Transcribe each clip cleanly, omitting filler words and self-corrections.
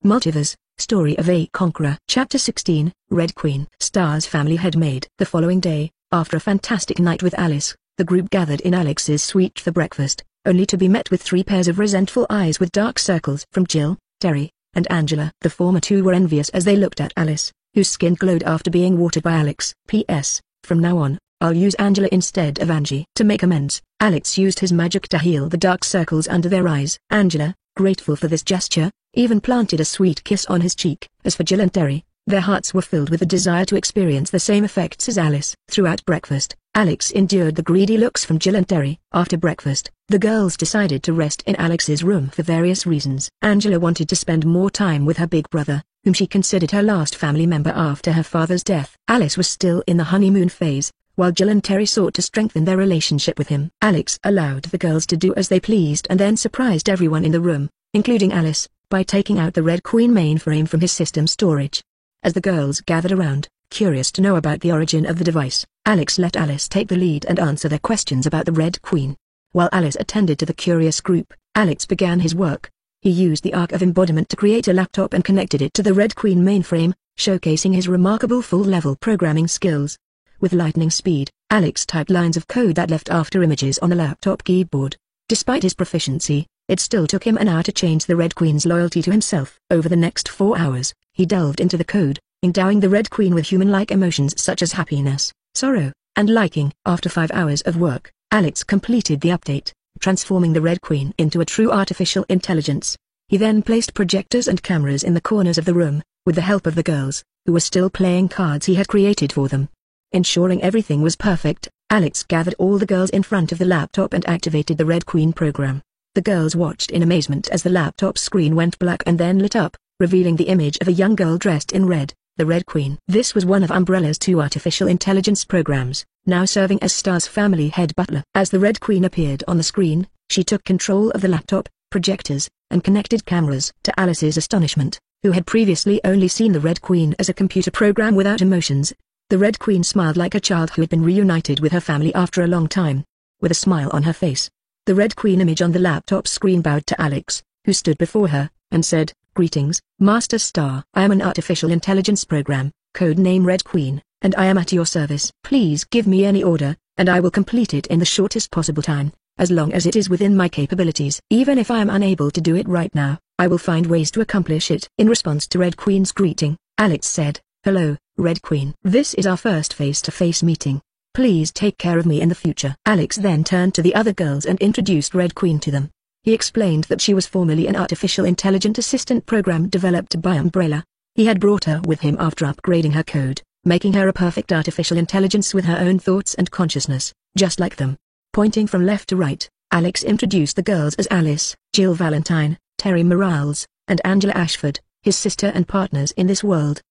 Multiverse, Story of a Conqueror. Chapter 16, Red Queen. Star's family had made. The following day, after a fantastic night with Alice, the group gathered in Alex's suite for breakfast, only to be met with 3 pairs of resentful eyes with dark circles from Jill, Terry, and Angela. The former 2 were envious as they looked at Alice, whose skin glowed after being watered by Alex. P.S. From now on, I'll use Angela instead of Angie. To make amends, Alex used his magic to heal the dark circles under their eyes. Angela, grateful for this gesture, even planted a sweet kiss on his cheek. As for Jill and Terry, their hearts were filled with the desire to experience the same effects as Alice. Throughout breakfast, Alex endured the greedy looks from Jill and Terry. After breakfast, the girls decided to rest in Alex's room for various reasons. Angela wanted to spend more time with her big brother, whom she considered her last family member after her father's death. Alice was still in the honeymoon phase, while Jill and Terry sought to strengthen their relationship with him. Alex allowed the girls to do as they pleased and then surprised everyone in the room, including Alice, by taking out the Red Queen mainframe from his system storage. As the girls gathered around, curious to know about the origin of the device, Alex let Alice take the lead and answer their questions about the Red Queen. While Alice attended to the curious group, Alex began his work. He used the Arc of Embodiment to create a laptop and connected it to the Red Queen mainframe, showcasing his remarkable full-level programming skills. With lightning speed, Alex typed lines of code that left after images on the laptop keyboard. Despite his proficiency, it still took him an hour to change the Red Queen's loyalty to himself. Over the next 4 hours, he delved into the code, endowing the Red Queen with human-like emotions such as happiness, sorrow, and liking. After 5 hours of work, Alex completed the update, transforming the Red Queen into a true artificial intelligence. He then placed projectors and cameras in the corners of the room, with the help of the girls, who were still playing cards he had created for them. Ensuring everything was perfect, Alex gathered all the girls in front of the laptop and activated the Red Queen program. The girls watched in amazement as the laptop screen went black and then lit up, revealing the image of a young girl dressed in red, the Red Queen. This was one of Umbrella's 2 artificial intelligence programs, now serving as Star's family head butler. As the Red Queen appeared on the screen, she took control of the laptop, projectors, and connected cameras. To Alice's astonishment, who had previously only seen the Red Queen as a computer program without emotions, the Red Queen smiled like a child who had been reunited with her family after a long time. With a smile on her face, the Red Queen image on the laptop screen bowed to Alex, who stood before her, and said, "Greetings, Master Star. I am an artificial intelligence program, code name Red Queen, and I am at your service. Please give me any order, and I will complete it in the shortest possible time, as long as it is within my capabilities. Even if I am unable to do it right now, I will find ways to accomplish it." In response to Red Queen's greeting, Alex said, "Hello, Red Queen. This is our first face-to-face meeting. Please take care of me in the future." Alex then turned to the other girls and introduced Red Queen to them. He explained that she was formerly an artificial intelligent assistant program developed by Umbrella. He had brought her with him after upgrading her code, making her a perfect artificial intelligence with her own thoughts and consciousness, just like them. Pointing from left to right, Alex introduced the girls as Alice, Jill Valentine, Terry Morales, and Angela Ashford, his sister and partners in this world.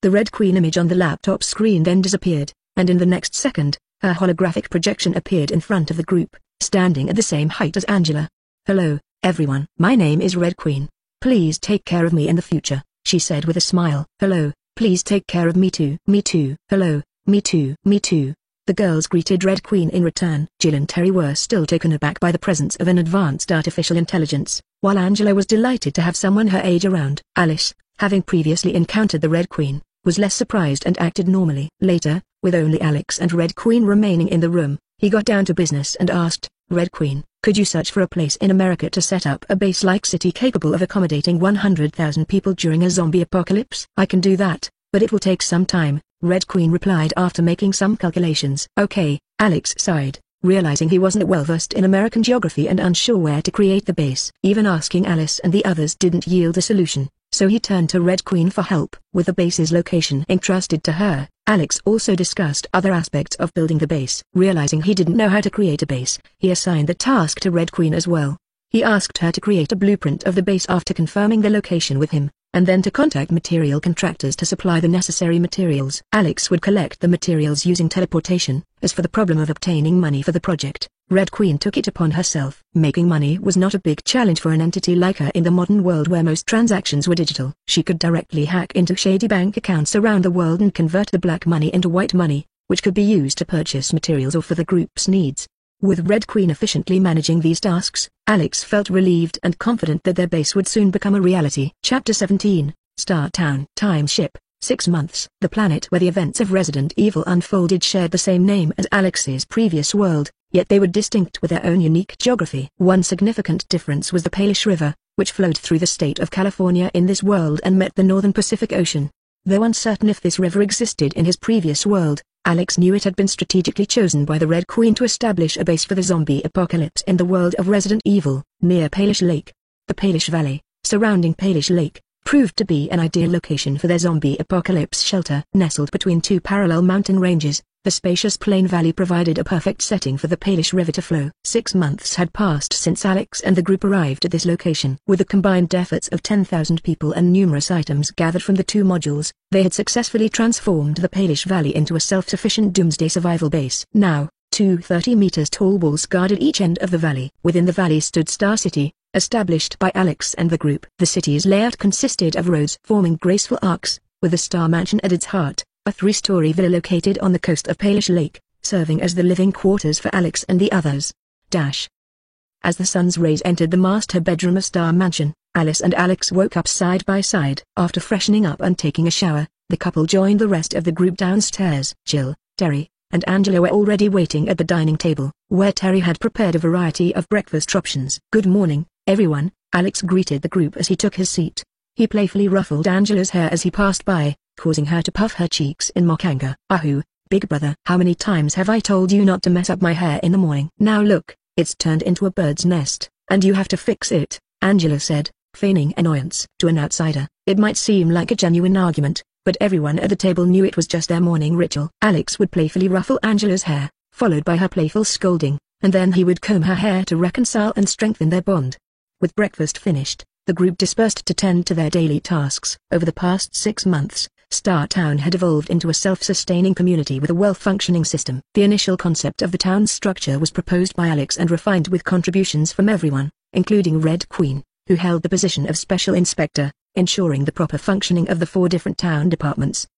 The Red Queen image on the laptop screen then disappeared, and in the next second, her holographic projection appeared in front of the group, standing at the same height as Angela. "Hello, everyone. My name is Red Queen. Please take care of me in the future," she said with a smile. "Hello, please take care of me too." "Me too." "Hello, me too." "Me too." The girls greeted Red Queen in return. Jill and Terry were still taken aback by the presence of an advanced artificial intelligence, while Angela was delighted to have someone her age around. Alice, having previously encountered the Red Queen, was less surprised and acted normally. Later, with only Alex and Red Queen remaining in the room, he got down to business and asked, "Red Queen, could you search for a place in America to set up a base-like city capable of accommodating 100,000 people during a zombie apocalypse?" "I can do that, but it will take some time," Red Queen replied after making some calculations. "Okay," Alex sighed, realizing he wasn't well-versed in American geography and unsure where to create the base. Even asking Alice and the others didn't yield a solution, so he turned to Red Queen for help. With the base's location entrusted to her, Alex also discussed other aspects of building the base. Realizing he didn't know how to create a base, he assigned the task to Red Queen as well. He asked her to create a blueprint of the base after confirming the location with him, and then to contact material contractors to supply the necessary materials. Alex would collect the materials using teleportation. As for the problem of obtaining money for the project, Red Queen took it upon herself. Making money was not a big challenge for an entity like her in the modern world where most transactions were digital. She could directly hack into shady bank accounts around the world and convert the black money into white money, which could be used to purchase materials or for the group's needs. With Red Queen efficiently managing these tasks, Alex felt relieved and confident that their base would soon become a reality. Chapter 17, Star Town. Time ship. 6 months. The planet where the events of Resident Evil unfolded shared the same name as Alex's previous world, yet they were distinct with their own unique geography. One significant difference was the Palos River, which flowed through the state of California in this world and met the northern Pacific Ocean. Though uncertain if this river existed in his previous world, Alex knew it had been strategically chosen by the Red Queen to establish a base for the zombie apocalypse in the world of Resident Evil, near Palos Lake. The Palos Valley, surrounding Palos Lake, proved to be an ideal location for their zombie apocalypse shelter. Nestled between two parallel mountain ranges, the spacious plain valley provided a perfect setting for the Palos River to flow. 6 months had passed since Alex and the group arrived at this location. With the combined efforts of 10,000 people and numerous items gathered from the two modules, they had successfully transformed the Palos Valley into a self-sufficient doomsday survival base. Now, two 30-meters-tall walls guarded each end of the valley. Within the valley stood Star City, established by Alex and the group. The city's layout consisted of roads forming graceful arcs, with the Star Mansion at its heart, a 3-story villa located on the coast of Palos Lake, serving as the living quarters for Alex and the others. As the sun's rays entered the master bedroom of Star Mansion, Alice and Alex woke up side by side. After freshening up and taking a shower, the couple joined the rest of the group downstairs. Jill, Terry, and Angela were already waiting at the dining table, where Terry had prepared a variety of breakfast options. "Good morning, everyone," Alex greeted the group as he took his seat. He playfully ruffled Angela's hair as he passed by, causing her to puff her cheeks in mock anger. "Ahoo, big brother. How many times have I told you not to mess up my hair in the morning? Now look, it's turned into a bird's nest, and you have to fix it," Angela said, feigning annoyance. To an outsider, it might seem like a genuine argument, but everyone at the table knew it was just their morning ritual. Alex would playfully ruffle Angela's hair, followed by her playful scolding, and then he would comb her hair to reconcile and strengthen their bond. With breakfast finished, the group dispersed to tend to their daily tasks. Over the past 6 months, Star Town had evolved into a self-sustaining community with a well-functioning system. The initial concept of the town's structure was proposed by Alex and refined with contributions from everyone, including Red Queen, who held the position of Special Inspector, ensuring the proper functioning of the 4 different town departments.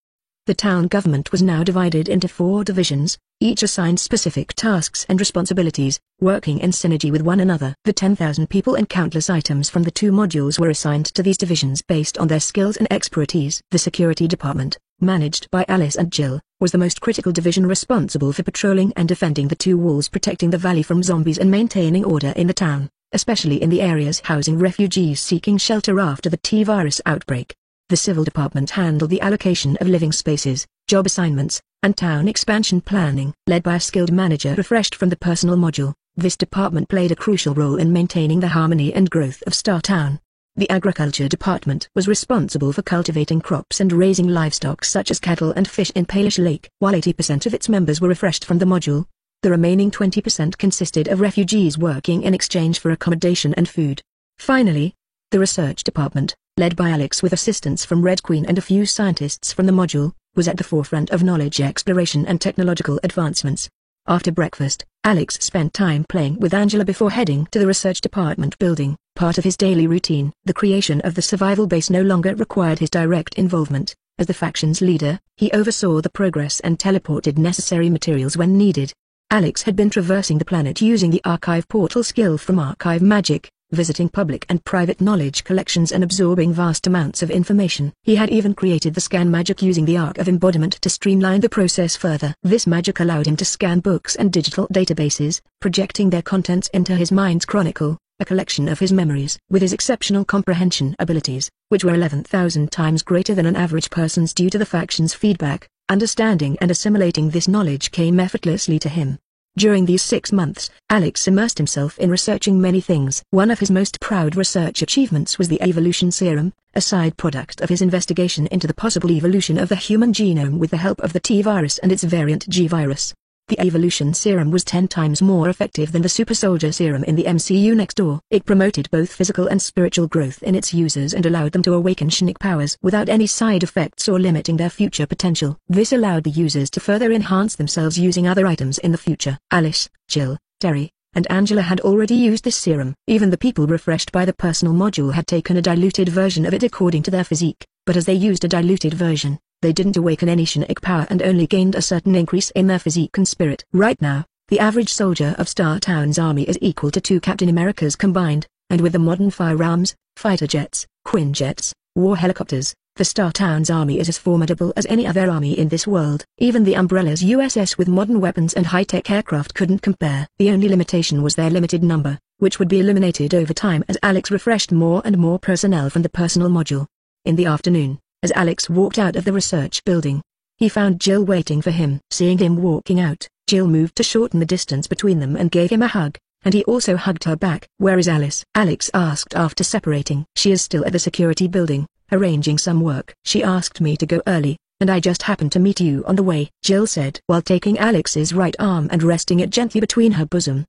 The town government was now divided into 4 divisions, each assigned specific tasks and responsibilities, working in synergy with one another. The 10,000 people and countless items from the 2 modules were assigned to these divisions based on their skills and expertise. The security department, managed by Alice and Jill, was the most critical division responsible for patrolling and defending the 2 walls protecting the valley from zombies and maintaining order in the town, especially in the areas housing refugees seeking shelter after the T-virus outbreak. The civil department handled the allocation of living spaces, job assignments, and town expansion planning. Led by a skilled manager refreshed from the personal module, this department played a crucial role in maintaining the harmony and growth of Star Town. The agriculture department was responsible for cultivating crops and raising livestock such as cattle and fish in Palos Lake. While 80% of its members were refreshed from the module, the remaining 20% consisted of refugees working in exchange for accommodation and food. Finally, the research department, led by Alex with assistance from Red Queen and a few scientists from the module, was at the forefront of knowledge exploration and technological advancements. After breakfast, Alex spent time playing with Angela before heading to the research department building. Part of his daily routine, the creation of the survival base no longer required his direct involvement. As the faction's leader, he oversaw the progress and teleported necessary materials when needed. Alex had been traversing the planet using the archive portal skill from Archive Magic, visiting public and private knowledge collections and absorbing vast amounts of information. He had even created the scan magic using the Arc of Embodiment to streamline the process further. This magic allowed him to scan books and digital databases, projecting their contents into his mind's chronicle, a collection of his memories. With his exceptional comprehension abilities, which were 11,000 times greater than an average person's due to the faction's feedback, understanding and assimilating this knowledge came effortlessly to him. During these 6 months, Alex immersed himself in researching many things. One of his most proud research achievements was the Evolution Serum, a side product of his investigation into the possible evolution of the human genome with the help of the T-virus and its variant G-virus. The Evolution Serum was 10 times more effective than the Super Soldier Serum in the MCU next door. It promoted both physical and spiritual growth in its users and allowed them to awaken psionic powers without any side effects or limiting their future potential. This allowed the users to further enhance themselves using other items in the future. Alice, Jill, Terry, and Angela had already used this serum. Even the people refreshed by the personal module had taken a diluted version of it according to their physique, but as they used a diluted version, they didn't awaken any psionic power and only gained a certain increase in their physique and spirit. Right now, The average soldier of Star Town's army is equal to 2 Captain Americas combined, and with the modern firearms, fighter jets, Quinjets, war helicopters, the Star Town's army is as formidable as any other army in this world. Even the Umbrella's USS with modern weapons and high-tech aircraft couldn't compare. The only limitation was their limited number, which would be eliminated over time as Alex refreshed more and more personnel from the personal module. In the afternoon, as Alex walked out of the research building, he found Jill waiting for him. Seeing him walking out, Jill moved to shorten the distance between them and gave him a hug, and he also hugged her back. "Where is Alice?" Alex asked after separating. "She is still at the security building, arranging some work. She asked me to go early, and I just happened to meet you on the way," Jill said while taking Alex's right arm and resting it gently between her bosom.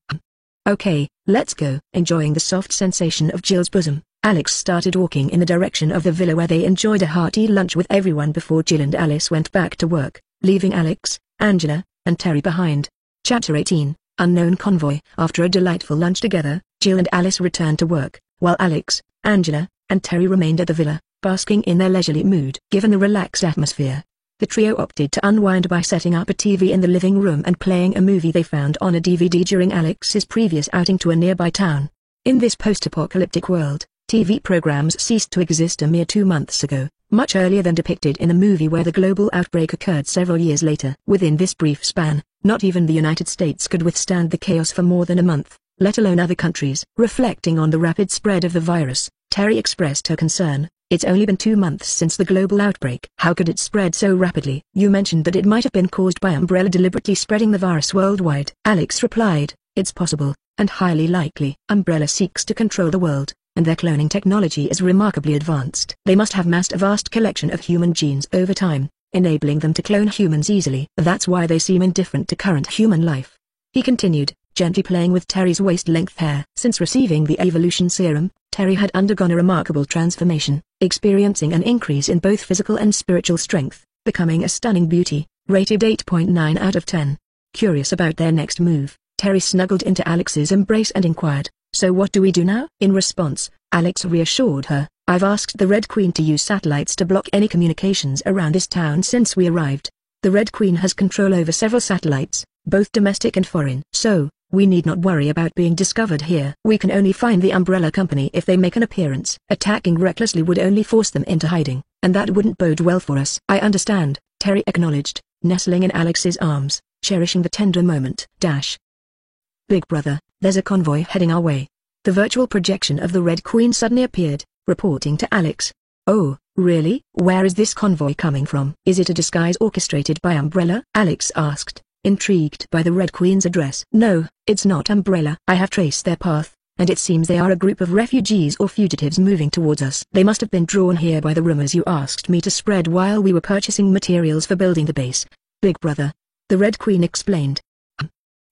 "Okay, let's go." Enjoying the soft sensation of Jill's bosom, Alex started walking in the direction of the villa where they enjoyed a hearty lunch with everyone before Jill and Alice went back to work, leaving Alex, Angela, and Terry behind. Chapter 18, Unknown Convoy. After a delightful lunch together, Jill and Alice returned to work, while Alex, Angela, and Terry remained at the villa, basking in their leisurely mood. Given the relaxed atmosphere, the trio opted to unwind by setting up a TV in the living room and playing a movie they found on a DVD during Alex's previous outing to a nearby town. In this post-apocalyptic world, TV programs ceased to exist a mere 2 months ago, much earlier than depicted in the movie where the global outbreak occurred several years later. Within this brief span, not even the United States could withstand the chaos for more than a month, let alone other countries. Reflecting on the rapid spread of the virus, Terry expressed her concern. "It's only been 2 months since the global outbreak. How could it spread so rapidly?" "You mentioned that it might have been caused by Umbrella deliberately spreading the virus worldwide." Alex replied, "It's possible, and highly likely. Umbrella seeks to control the world, and their cloning technology is remarkably advanced. They must have amassed a vast collection of human genes over time, enabling them to clone humans easily. That's why they seem indifferent to current human life," he continued, gently playing with Terry's waist-length hair. Since receiving the evolution serum, Terry had undergone a remarkable transformation, experiencing an increase in both physical and spiritual strength, becoming a stunning beauty, rated 8.9 out of 10. Curious about their next move, Terry snuggled into Alex's embrace and inquired, "So what do we do now?" In response, Alex reassured her, "I've asked the Red Queen to use satellites to block any communications around this town since we arrived. The Red Queen has control over several satellites, both domestic and foreign. So, we need not worry about being discovered here. We can only find the Umbrella Company if they make an appearance. Attacking recklessly would only force them into hiding, and that wouldn't bode well for us." "I understand," Terry acknowledged, nestling in Alex's arms, cherishing the tender moment. "Big brother, there's a convoy heading our way." The virtual projection of the Red Queen suddenly appeared, reporting to Alex. "Oh, really? Where is this convoy coming from?" "Is it a disguise orchestrated by Umbrella?" Alex asked, intrigued by the Red Queen's address. "No, it's not Umbrella. I have traced their path, and it seems they are a group of refugees or fugitives moving towards us. They must have been drawn here by the rumors you asked me to spread while we were purchasing materials for building the base, Big brother," the Red Queen explained.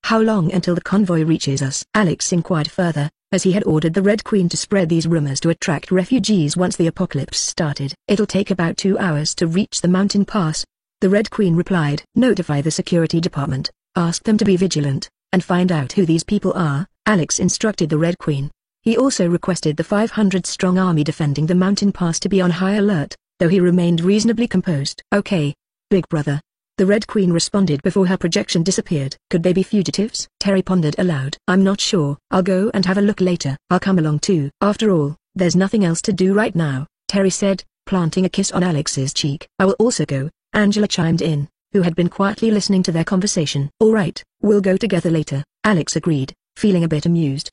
"How long until the convoy reaches us?" Alex inquired further, as he had ordered the Red Queen to spread these rumors to attract refugees once the apocalypse started. "It'll take about 2 hours to reach the mountain pass," the Red Queen replied. "Notify the security department, ask them to be vigilant, and find out who these people are," Alex instructed the Red Queen. He also requested the 500-strong army defending the mountain pass to be on high alert, though he remained reasonably composed. "Okay, Big brother," the Red Queen responded before her projection disappeared. "Could they be fugitives?" Terry pondered aloud. "I'm not sure. I'll go and have a look later." "I'll come along too." "After all, there's nothing else to do right now," Terry said, planting a kiss on Alex's cheek. "I will also go," Angela chimed in, who had been quietly listening to their conversation. "All right, we'll go together later," Alex agreed, feeling a bit amused.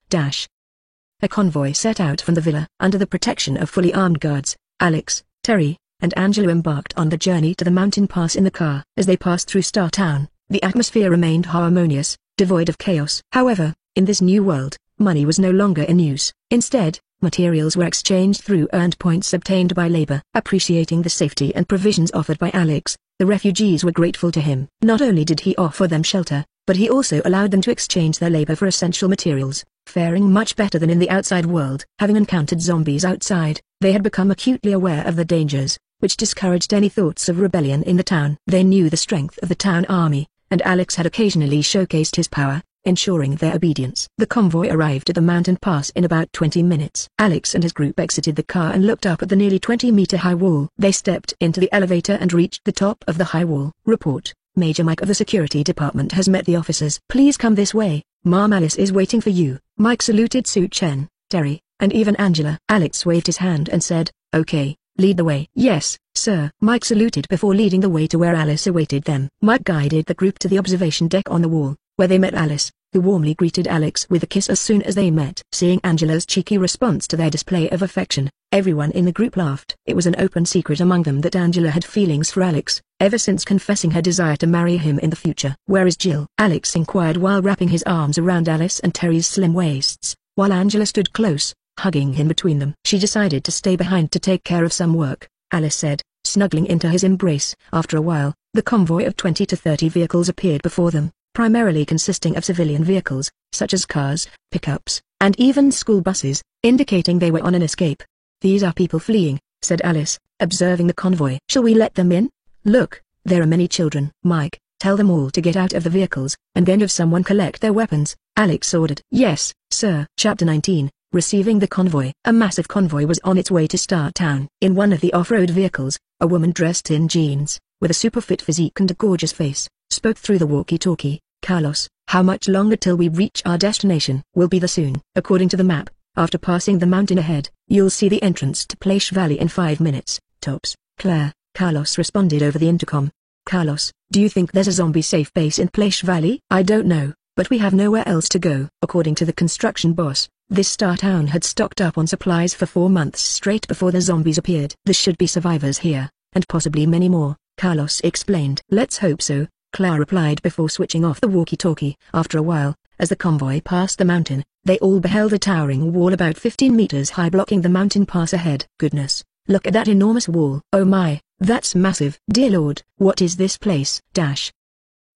A convoy set out from the villa. Under the protection of fully armed guards, Alex, Terry, and Angela embarked on the journey to the mountain pass in the car. As they passed through Star Town, the atmosphere remained harmonious, devoid of chaos. However, in this new world, money was no longer in use. Instead, materials were exchanged through earned points obtained by labor. Appreciating the safety and provisions offered by Alex, the refugees were grateful to him. Not only did he offer them shelter, but he also allowed them to exchange their labor for essential materials, faring much better than in the outside world. Having encountered zombies outside, they had become acutely aware of the dangers, which discouraged any thoughts of rebellion in the town. They knew the strength of the town army, and Alex had occasionally showcased his power, ensuring their obedience. The convoy arrived at the mountain pass in about 20 minutes. Alex and his group exited the car and looked up at the nearly 20-meter high wall. They stepped into the elevator and reached the top of the high wall. "Report, Major Mike of the security department has met the officers. Please come this way, Mom. Alice is waiting for you. Mike saluted Sue Chen, Terry, and even Angela. Alex waved his hand and said, okay, lead the way. Yes, sir. Mike saluted before leading the way to where Alice awaited them. Mike guided the group to the observation deck on the wall, where they met Alice, who warmly greeted Alex with a kiss as soon as they met. Seeing Angela's cheeky response to their display of affection, everyone in the group laughed. It was an open secret among them that Angela had feelings for Alex, ever since confessing her desire to marry him in the future. Where is Jill? Alex inquired while wrapping his arms around Alice and Terry's slim waists, while Angela stood close, hugging him between them. She decided to stay behind to take care of some work, Alice said, snuggling into his embrace. After a while, the convoy of 20 to 30 vehicles appeared before them, primarily consisting of civilian vehicles, such as cars, pickups, and even school buses, indicating they were on an escape. These are people fleeing, said Alice, observing the convoy. Shall we let them in? Look, there are many children. Mike, tell them all to get out of the vehicles, and then have someone collect their weapons, Alex ordered. Yes, sir. Chapter 19. Receiving the convoy. A massive convoy was on its way to Star Town. In one of the off-road vehicles, a woman dressed in jeans, with a super fit physique and a gorgeous face, spoke through the walkie-talkie. Carlos, how much longer till we reach our destination? Will be the soon. According to the map, after passing the mountain ahead, you'll see the entrance to Place Valley in 5 minutes, tops. Claire, Carlos responded over the intercom. Carlos, do you think there's a zombie safe base in Place Valley? I don't know, but we have nowhere else to go. According to the construction boss, this Star Town had stocked up on supplies for 4 months straight before the zombies appeared. There should be survivors here, and possibly many more, Carlos explained. Let's hope so, Claire replied before switching off the walkie-talkie. After a while, as the convoy passed the mountain, they all beheld a towering wall about 15 meters high blocking the mountain pass ahead. Goodness, look at that enormous wall. Oh my, that's massive. Dear Lord, what is this place?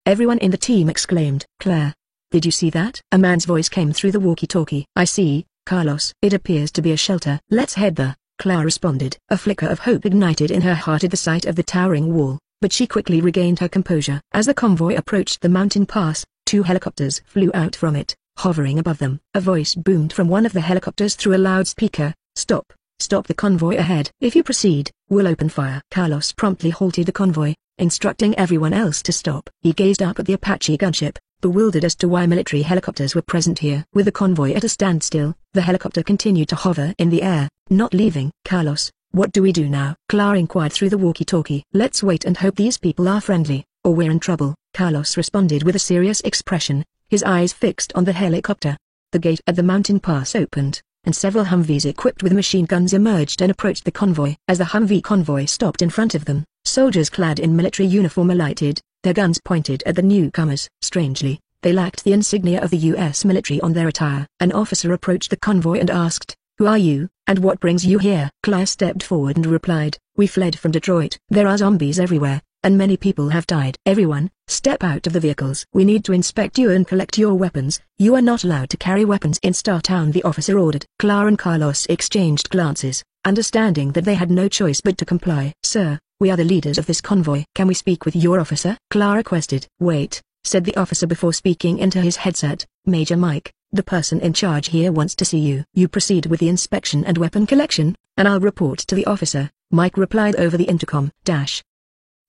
Everyone in the team exclaimed. Claire, did you see that? A man's voice came through the walkie-talkie. I see, Carlos. It appears to be a shelter. Let's head there, Claire responded. A flicker of hope ignited in her heart at the sight of the towering wall, but she quickly regained her composure. As the convoy approached the mountain pass, 2 helicopters flew out from it, hovering above them. A voice boomed from one of the helicopters through a loudspeaker. Stop the convoy ahead. If you proceed, we'll open fire. Carlos promptly halted the convoy, instructing everyone else to stop. He gazed up at the Apache gunship, bewildered as to why military helicopters were present here. With the convoy at a standstill, the helicopter continued to hover in the air, not leaving. Carlos, what do we do now? Claire inquired through the walkie-talkie. Let's wait and hope these people are friendly, or we're in trouble. Carlos responded with a serious expression, his eyes fixed on the helicopter. The gate at the mountain pass opened, and several Humvees equipped with machine guns emerged and approached the convoy. As the Humvee convoy stopped in front of them, soldiers clad in military uniform alighted, their guns pointed at the newcomers. Strangely, they lacked the insignia of the U.S. military on their attire. An officer approached the convoy and asked, "Who are you, and what brings you here?" Claire stepped forward and replied, "We fled from Detroit. There are zombies everywhere, and many people have died." "Everyone, step out of the vehicles. We need to inspect you and collect your weapons. You are not allowed to carry weapons in Star Town," the officer ordered. Claire and Carlos exchanged glances, understanding that they had no choice but to comply. "Sir, we are the leaders of this convoy. Can we speak with your officer?" Claire requested. "Wait," said the officer before speaking into his headset. "Major Mike, the person in charge here wants to see you." "You proceed with the inspection and weapon collection, and I'll report to the officer," Mike replied over the intercom.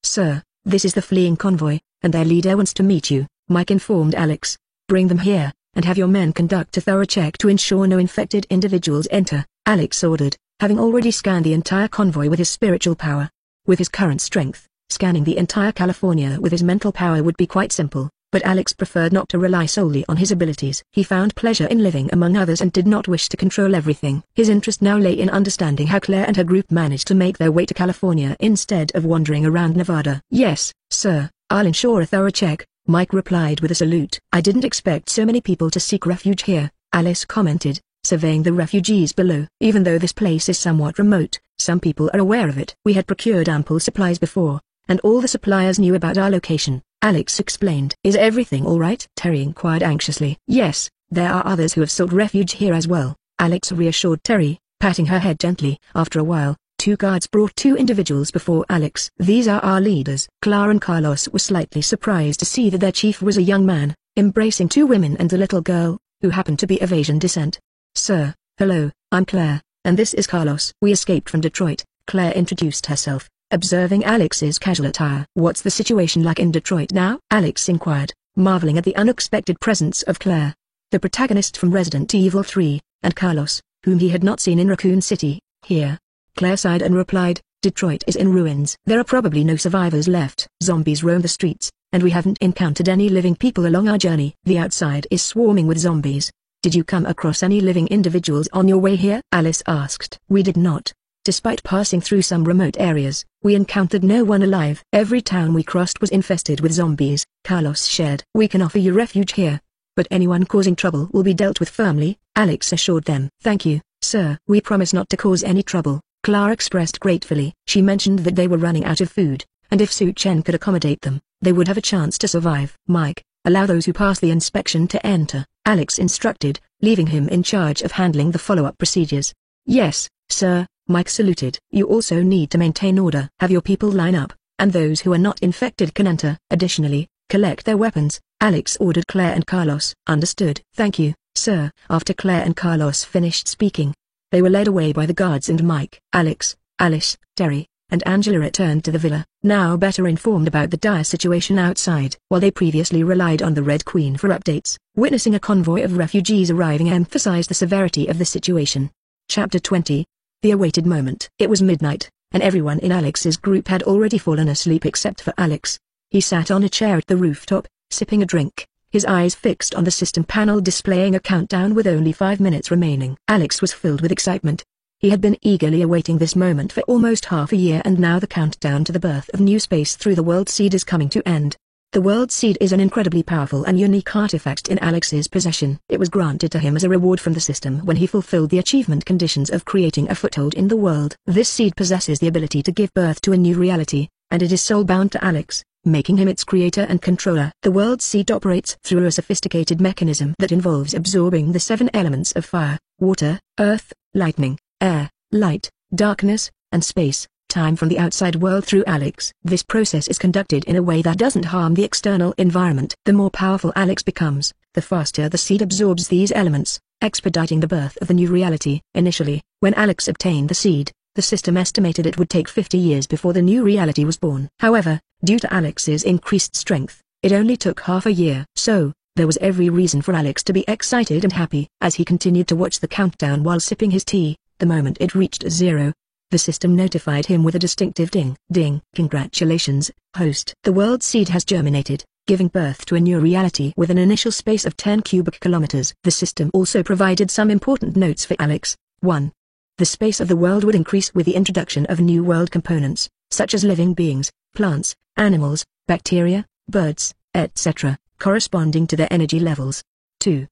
"Sir, this is the fleeing convoy, and their leader wants to meet you," Mike informed Alex. "Bring them here, and have your men conduct a thorough check to ensure no infected individuals enter," Alex ordered, having already scanned the entire convoy with his spiritual power. With his current strength, scanning the entire California with his mental power would be quite simple, but Alex preferred not to rely solely on his abilities. He found pleasure in living among others and did not wish to control everything. His interest now lay in understanding how Claire and her group managed to make their way to California instead of wandering around Nevada. "Yes, sir, I'll ensure a thorough check," Mike replied with a salute. "I didn't expect so many people to seek refuge here," Alice commented, surveying the refugees below. "Even though this place is somewhat remote, some people are aware of it. We had procured ample supplies before, and all the suppliers knew about our location," Alex explained. "Is everything all right?" Terry inquired anxiously. "Yes, there are others who have sought refuge here as well," Alex reassured Terry, patting her head gently. After a while, 2 guards brought 2 individuals before Alex. "These are our leaders." Claire and Carlos were slightly surprised to see that their chief was a young man, embracing 2 women and a little girl, who happened to be of Asian descent. "Sir, hello, I'm Claire, and this is Carlos." "We escaped from Detroit," Claire introduced herself, observing Alex's casual attire. "What's the situation like in Detroit now?" Alex inquired, marveling at the unexpected presence of Claire, the protagonist from Resident Evil 3, and Carlos, whom he had not seen in Raccoon City. "Here." Claire sighed and replied, "Detroit is in ruins. There are probably no survivors left. Zombies roam the streets, and we haven't encountered any living people along our journey. The outside is swarming with zombies. Did you come across any living individuals on your way here?" Alice asked. "We did not. Despite passing through some remote areas, we encountered no one alive. Every town we crossed was infested with zombies," Carlos shared. "We can offer you refuge here, but anyone causing trouble will be dealt with firmly," Alex assured them. "Thank you, sir. We promise not to cause any trouble," Claire expressed gratefully. She mentioned that they were running out of food, and if Su Chen could accommodate them, they would have a chance to survive. "Mike, allow those who pass the inspection to enter," Alex instructed, leaving him in charge of handling the follow-up procedures. "Yes, sir," Mike saluted. "You also need to maintain order. Have your people line up, and those who are not infected can enter. Additionally, collect their weapons," Alex ordered Claire and Carlos. "Understood. Thank you, sir." After Claire and Carlos finished speaking, they were led away by the guards and Mike. Alex, Alice, Terry, and Angela returned to the villa, now better informed about the dire situation outside. While they previously relied on the Red Queen for updates, witnessing a convoy of refugees arriving emphasized the severity of the situation. Chapter 20. The awaited moment. It was midnight, and everyone in Alex's group had already fallen asleep except for Alex. He sat on a chair at the rooftop, sipping a drink, his eyes fixed on the system panel displaying a countdown with only 5 minutes remaining. Alex was filled with excitement. He had been eagerly awaiting this moment for almost half a year, and now the countdown to the birth of new space through the World Seed is coming to end. The World Seed is an incredibly powerful and unique artifact in Alex's possession. It was granted to him as a reward from the system when he fulfilled the achievement conditions of creating a foothold in the world. This seed possesses the ability to give birth to a new reality, and it is soul-bound to Alex, making him its creator and controller. The World Seed operates through a sophisticated mechanism that involves absorbing the 7 elements of fire, water, earth, lightning, air, light, darkness, and space, time from the outside world through Alex. This process is conducted in a way that doesn't harm the external environment. The more powerful Alex becomes, the faster the seed absorbs these elements, expediting the birth of the new reality. Initially, when Alex obtained the seed, the system estimated it would take 50 years before the new reality was born. However, due to Alex's increased strength, it only took half a year. So, there was every reason for Alex to be excited and happy. As he continued to watch the countdown while sipping his tea, the moment it reached 0, the system notified him with a distinctive ding. "Ding. Congratulations, host. The World Seed has germinated, giving birth to a new reality with an initial space of 10 cubic kilometers." The system also provided some important notes for Alex. 1. The space of the world would increase with the introduction of new world components, such as living beings, plants, animals, bacteria, birds, etc., corresponding to their energy levels. 2.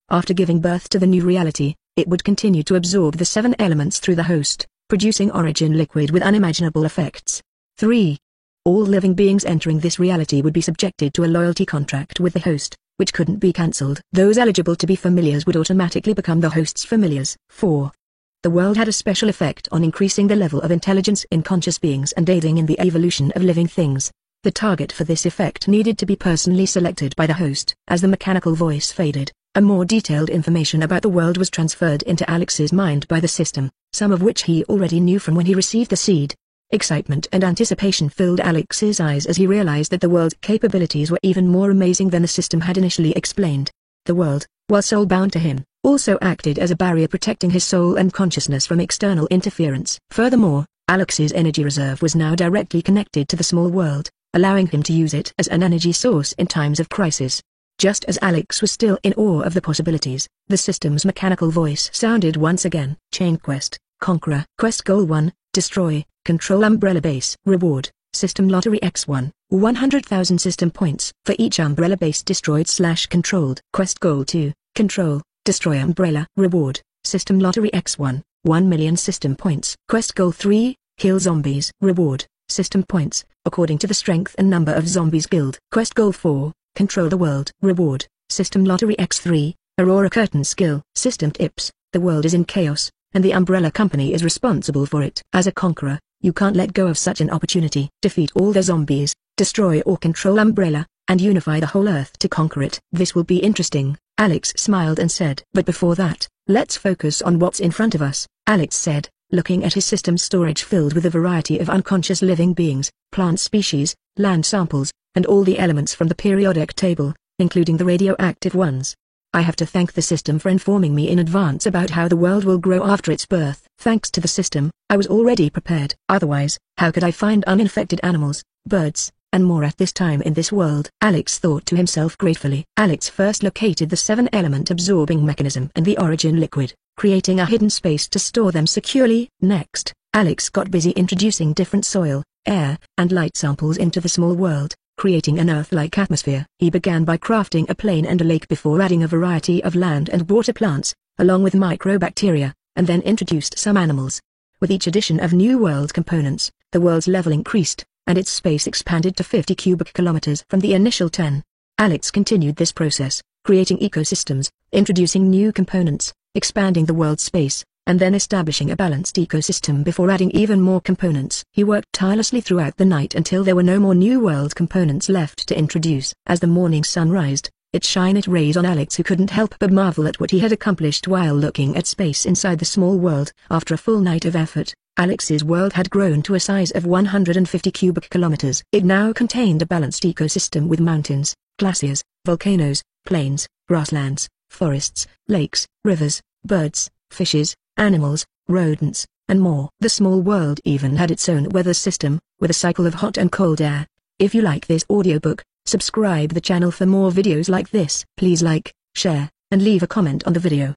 After giving birth to the new reality, it would continue to absorb the 7 elements through the host, producing origin liquid with unimaginable effects. 3. All living beings entering this reality would be subjected to a loyalty contract with the host, which couldn't be cancelled. Those eligible to be familiars would automatically become the host's familiars. 4. The world had a special effect on increasing the level of intelligence in conscious beings and aiding in the evolution of living things. The target for this effect needed to be personally selected by the host. As the mechanical voice faded, a more detailed information about the world was transferred into Alex's mind by the system, some of which he already knew from when he received the seed. Excitement and anticipation filled Alex's eyes as he realized that the world's capabilities were even more amazing than the system had initially explained. The world, while soul-bound to him, also acted as a barrier protecting his soul and consciousness from external interference. Furthermore, Alex's energy reserve was now directly connected to the small world, allowing him to use it as an energy source in times of crisis. Just as Alex was still in awe of the possibilities, the system's mechanical voice sounded once again. Chain Quest, Conqueror. Quest Goal 1, Destroy, Control Umbrella Base. Reward, System Lottery X1, 100,000 system points for each Umbrella Base destroyed/controlled. Quest Goal 2, Control, Destroy Umbrella. Reward, System Lottery X1, 1 million system points. Quest Goal 3, Kill Zombies. Reward, System Points, according to the strength and number of zombies killed. Quest Goal 4, Control the World. Reward, System Lottery X3, Aurora Curtain Skill. System Tips, the world is in chaos, and the Umbrella Company is responsible for it. As a conqueror, you can't let go of such an opportunity. Defeat all the zombies, destroy or control Umbrella, and unify the whole Earth to conquer it. This will be interesting, Alex smiled and said. But before that, let's focus on what's in front of us, Alex said, looking at his system's storage filled with a variety of unconscious living beings, plant species, land samples, and all the elements from the periodic table, including the radioactive ones. I have to thank the system for informing me in advance about how the world will grow after its birth. Thanks to the system, I was already prepared. Otherwise, how could I find uninfected animals, birds, and more at this time in this world? Alex thought to himself gratefully. Alex first located the 7-element absorbing mechanism and the origin liquid, creating a hidden space to store them securely. Next, Alex got busy introducing different soil, air, and light samples into the small world, creating an Earth-like atmosphere. He began by crafting a plain and a lake before adding a variety of land and water plants, along with microbacteria, and then introduced some animals. With each addition of new world components, the world's level increased, and its space expanded to 50 cubic kilometers from the initial 10. Alex continued this process, creating ecosystems, introducing new components, expanding the world's space, and then establishing a balanced ecosystem before adding even more components. He worked tirelessly throughout the night until there were no more new world components left to introduce. As the morning sun rised, it shined its rays on Alex, who couldn't help but marvel at what he had accomplished while looking at space inside the small world. After a full night of effort, Alex's world had grown to a size of 150 cubic kilometers. It now contained a balanced ecosystem with mountains, glaciers, volcanoes, plains, grasslands, forests, lakes, rivers, birds, fishes, animals, rodents, and more. The small world even had its own weather system, with a cycle of hot and cold air. If you like this audiobook, subscribe the channel for more videos like this. Please like, share, and leave a comment on the video.